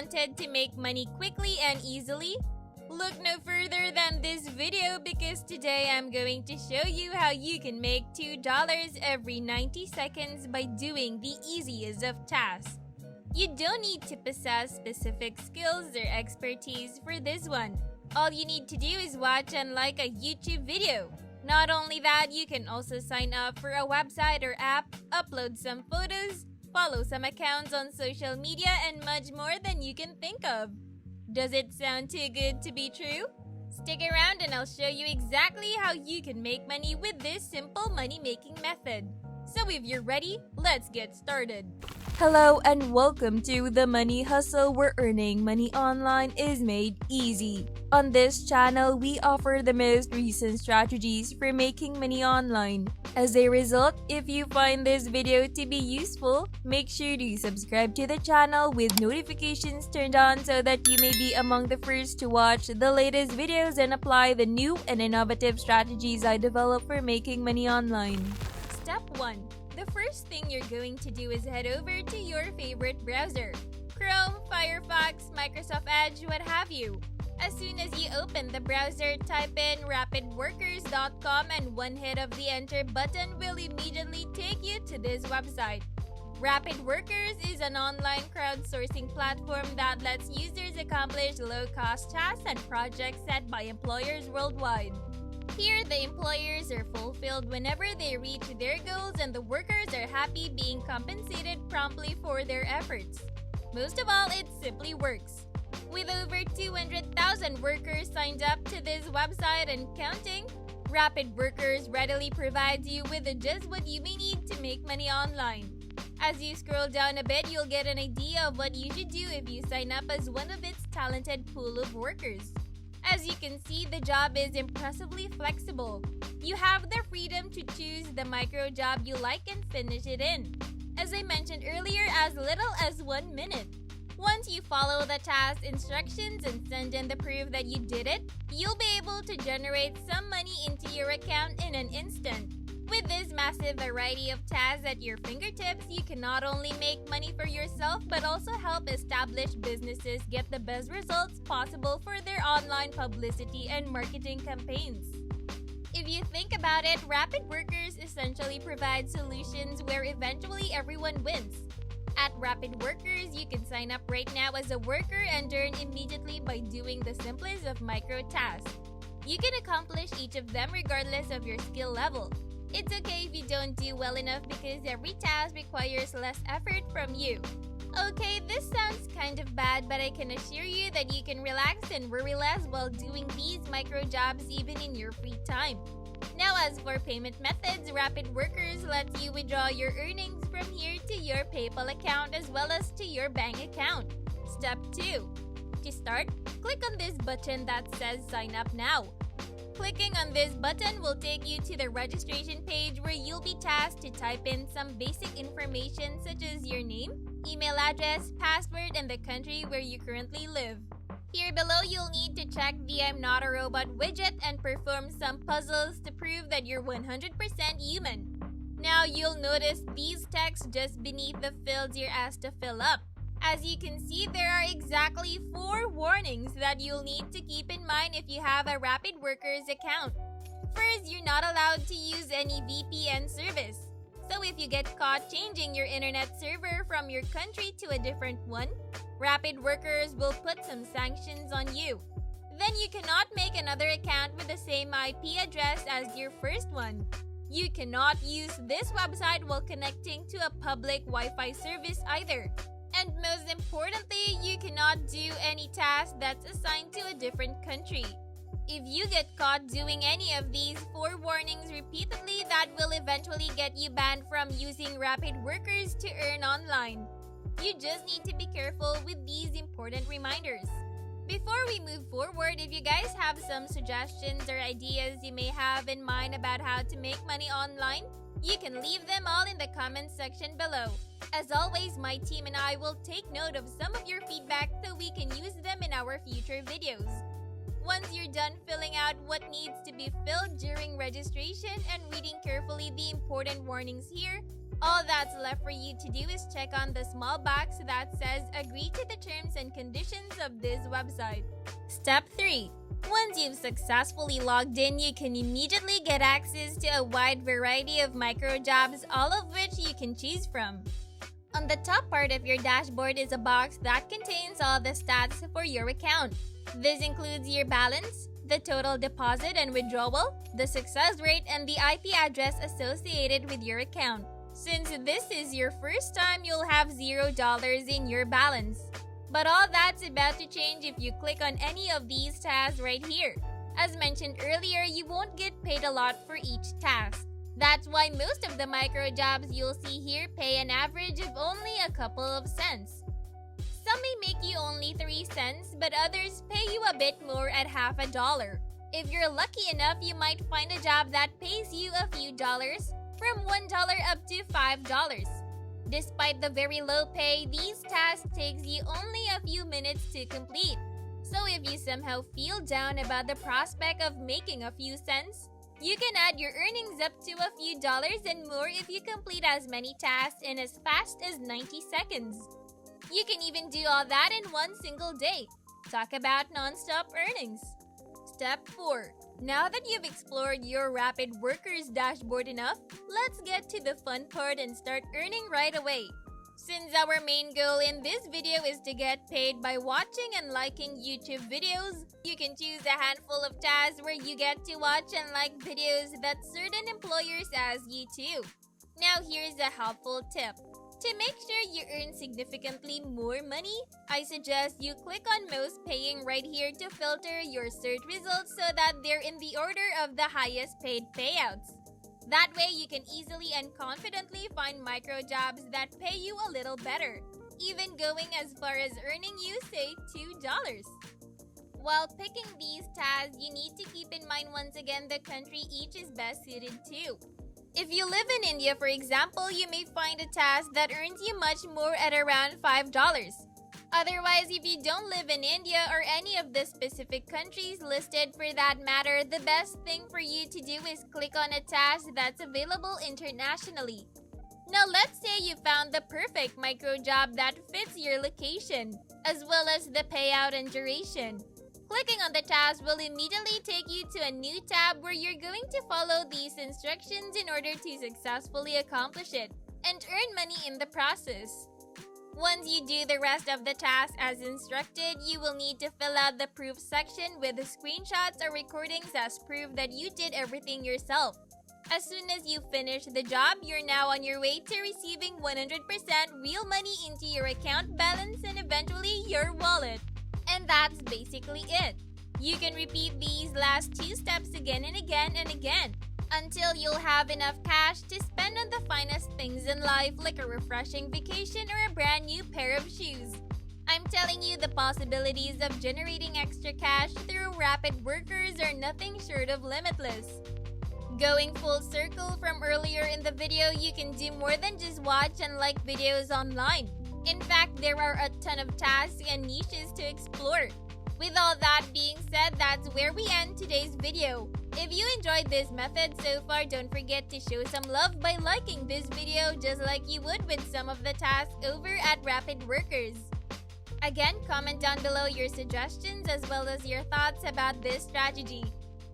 wanted to make money quickly and easily? Look no further than this video because today I'm going to show you how you can make $2 every 90 seconds by doing the easiest of tasks. You don't need to possess specific skills or expertise for this one. All you need to do is watch and like a YouTube video. Not only that, you can also sign up for a website or app, upload some photos, follow some accounts on social media, and much more than you can think of. Does it sound too good to be true? Stick around and I'll show you exactly how you can make money with this simple money-making method. So if you're ready, let's get started. Hello and welcome to The Money Hustle, where earning money online is made easy. On this channel, we offer the most recent strategies for making money online. As a result, if you find this video to be useful, make sure to subscribe to the channel with notifications turned on so that you may be among the first to watch the latest videos and apply the new and innovative strategies I develop for making money online. Step 1. The first thing you're going to do is head over to your favorite browser. Chrome, Firefox, Microsoft Edge, what have you. As soon as you open the browser, type in rapidworkers.com and one hit of the enter button will immediately take you to this website. Rapid Workers is an online crowdsourcing platform that lets users accomplish low-cost tasks and projects set by employers worldwide. Here, the employers are fulfilled whenever they reach their goals and the workers are happy being compensated promptly for their efforts. Most of all, it simply works. With over 200,000 workers signed up to this website and counting, Rapid Workers readily provides you with just what you may need to make money online. As you scroll down a bit, you'll get an idea of what you should do if you sign up as one of its talented pool of workers. As you can see, the job is impressively flexible. You have the freedom to choose the micro job you like and finish it in. As I mentioned earlier, as little as 1 minute. Once you follow the task instructions and send in the proof that you did it, you'll be able to generate some money into your account in an instant. With this massive variety of tasks at your fingertips, you can not only make money for yourself but also help established businesses get the best results possible for their online publicity and marketing campaigns. If you think about it, Rapid Workers essentially provide solutions where eventually everyone wins. At Rapid Workers, you can sign up right now as a worker and earn immediately by doing the simplest of micro tasks. You can accomplish each of them regardless of your skill level. It's okay if you don't do well enough because every task requires less effort from you. Okay, this sounds kind of bad, but I can assure you that you can relax and worry less while doing these micro jobs even in your free time. Now, as for payment methods, Rapid Workers lets you withdraw your earnings from here to your PayPal account as well as to your bank account. Step 2. To start, click on this button that says Sign Up Now. Clicking on this button will take you to the registration page where you'll be tasked to type in some basic information such as your name, email address, password, and the country where you currently live. Here below, you'll need to check the I'm Not a Robot widget and perform some puzzles to prove that you're 100% human. Now, you'll notice these texts just beneath the fields you're asked to fill up. As you can see, there are exactly 4 warnings that you'll need to keep in mind if you have a Rapid Workers account. First, you're not allowed to use any VPN service. So if you get caught changing your internet server from your country to a different one, Rapid Workers will put some sanctions on you. Then you cannot make another account with the same IP address as your first one. You cannot use this website while connecting to a public Wi-Fi service either. And most importantly, you cannot do any task that's assigned to a different country. If you get caught doing any of these 4 warnings repeatedly, that will eventually get you banned from using Rapid Workers to earn online. You just need to be careful with these important reminders. Before we move forward, if you guys have some suggestions or ideas you may have in mind about how to make money online, you can leave them all in the comments section below. As always, my team and I will take note of some of your feedback so we can use them in our future videos. Once you're done filling out what needs to be filled during registration and reading carefully the important warnings here, All that's left for you to do is check on the small box that says agree to the terms and conditions of this website. Step 3. Once you've successfully logged in, you can immediately get access to a wide variety of micro jobs, all of which you can choose from. On the top part of your dashboard is a box that contains all the stats for your account. This includes your balance, the total deposit and withdrawal, the success rate, and the IP address associated with your account. Since this is your first time, you'll have $0 in your balance. But all that's about to change if you click on any of these tasks right here. As mentioned earlier, you won't get paid a lot for each task. That's why most of the micro jobs you'll see here pay an average of only a couple of cents. Some may make you only 3 cents, but others pay you a bit more at half a dollar. If you're lucky enough, you might find a job that pays you a few dollars, from $1 up to $5. Despite the very low pay, these tasks takes you only a few minutes to complete. So if you somehow feel down about the prospect of making a few cents, you can add your earnings up to a few dollars and more if you complete as many tasks in as fast as 90 seconds. You can even do all that in one single day. Talk about non-stop earnings. Step 4. Now that you've explored your Rapid Workers dashboard enough, let's get to the fun part and start earning right away. Since our main goal in this video is to get paid by watching and liking YouTube videos, you can choose a handful of tasks where you get to watch and like videos that certain employers ask you to. Now here's a helpful tip. To make sure you earn significantly more money, I suggest you click on Most Paying right here to filter your search results so that they're in the order of the highest paid payouts. That way, you can easily and confidently find micro jobs that pay you a little better, even going as far as earning you, say, $2. While picking these tasks, you need to keep in mind once again the country each is best suited to. If you live in India, for example, you may find a task that earns you much more at around $5. Otherwise, if you don't live in India or any of the specific countries listed for that matter, the best thing for you to do is click on a task that's available internationally. Now, let's say you found the perfect micro job that fits your location, as well as the payout and duration. Clicking on the task will immediately take you to a new tab where you're going to follow these instructions in order to successfully accomplish it and earn money in the process. Once you do the rest of the task as instructed, you will need to fill out the proof section with the screenshots or recordings as proof that you did everything yourself. As soon as you finish the job, you're now on your way to receiving 100% real money into your account balance and eventually your wallet. And that's basically it. You can repeat these last 2 steps again and again and again until you'll have enough cash to spend on the finest things in life like a refreshing vacation or a brand new pair of shoes. I'm telling you, the possibilities of generating extra cash through Rapid Workers are nothing short of limitless. Going full circle from earlier in the video, you can do more than just watch and like videos online. In fact, there are a ton of tasks and niches to explore. With all that being said, that's where we end today's video. If you enjoyed this method so far, don't forget to show some love by liking this video just like you would with some of the tasks over at Rapid Workers. Again, comment down below your suggestions as well as your thoughts about this strategy.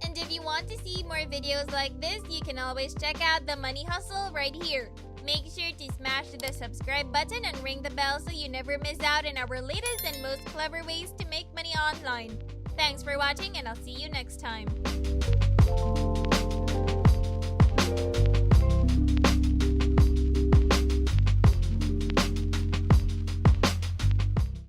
And if you want to see more videos like this, you can always check out the Money Hustle right here. Make sure to smash the subscribe button and ring the bell so you never miss out on our latest and most clever ways to make money online. Thanks for watching, and I'll see you next time.